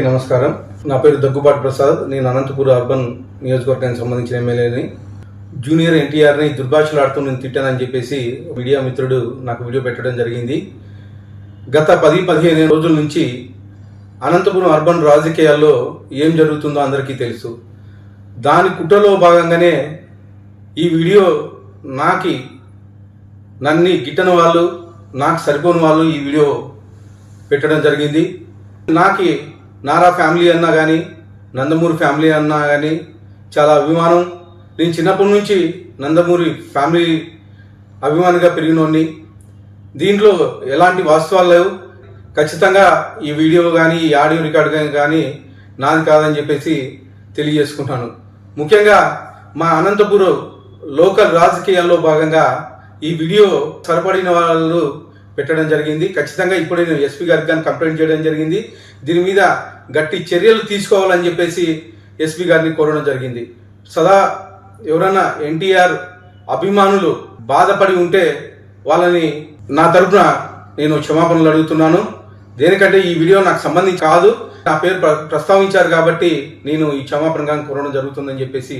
నమస్కారం. నా పేరు దగ్గుబాటి ప్రసాద్. నేను అనంతపూర్ అర్బన్ నియోజకవర్గానికి సంబంధించిన ఎమ్మెల్యేని. జూనియర్ ఎన్టీఆర్ని దుర్భాషలాడుతూ నేను తిట్టానని చెప్పేసి మీడియా మిత్రుడు నాకు వీడియో పెట్టడం జరిగింది. గత 10-15 రోజుల నుంచి అనంతపురం అర్బన్ రాజకీయాల్లో ఏం జరుగుతుందో అందరికీ తెలుసు. దాని కుట్రలో భాగంగానే ఈ వీడియో నన్ను గిట్టని వాళ్ళు, నాకు సరిపోని వాళ్ళు ఈ వీడియో పెట్టడం జరిగింది. నారా ఫ్యామిలీ అన్నా కానీ, నందమూరి ఫ్యామిలీ అన్నా కానీ చాలా అభిమానం. నేను చిన్నప్పటి నుంచి నందమూరి ఫ్యామిలీ అభిమానిగా పెరిగినోడిని. దీంట్లో ఎలాంటి వాస్తవాలు లేవు. ఖచ్చితంగా ఈ వీడియో కానీ, ఈ ఆడియో రికార్డు కానీ నాది కాదని చెప్పేసి తెలియజేసుకుంటాను. ముఖ్యంగా మా అనంతపురం లోకల్ రాజకీయాల్లో భాగంగా ఈ వీడియో సరిపడిన వాళ్ళు పెట్టడం జరిగింది. ఖచ్చితంగా ఇప్పుడే నేను ఎస్పీ గారికి కానీ కంప్లైంట్ చేయడం జరిగింది. దీని మీద గట్టి చర్యలు తీసుకోవాలని చెప్పేసి ఎస్పీ గారిని కోరడం జరిగింది. సదా ఎవరైనా ఎన్టీఆర్ అభిమానులు బాధపడి ఉంటే వాళ్ళని నా తరఫున నేను క్షమాపణలు అడుగుతున్నాను. దేనికంటే ఈ వీడియో నాకు సంబంధించి కాదు, నా పేరు ప్రస్తావించారు కాబట్టి నేను ఈ క్షమాపణ కోరడం జరుగుతుందని చెప్పేసి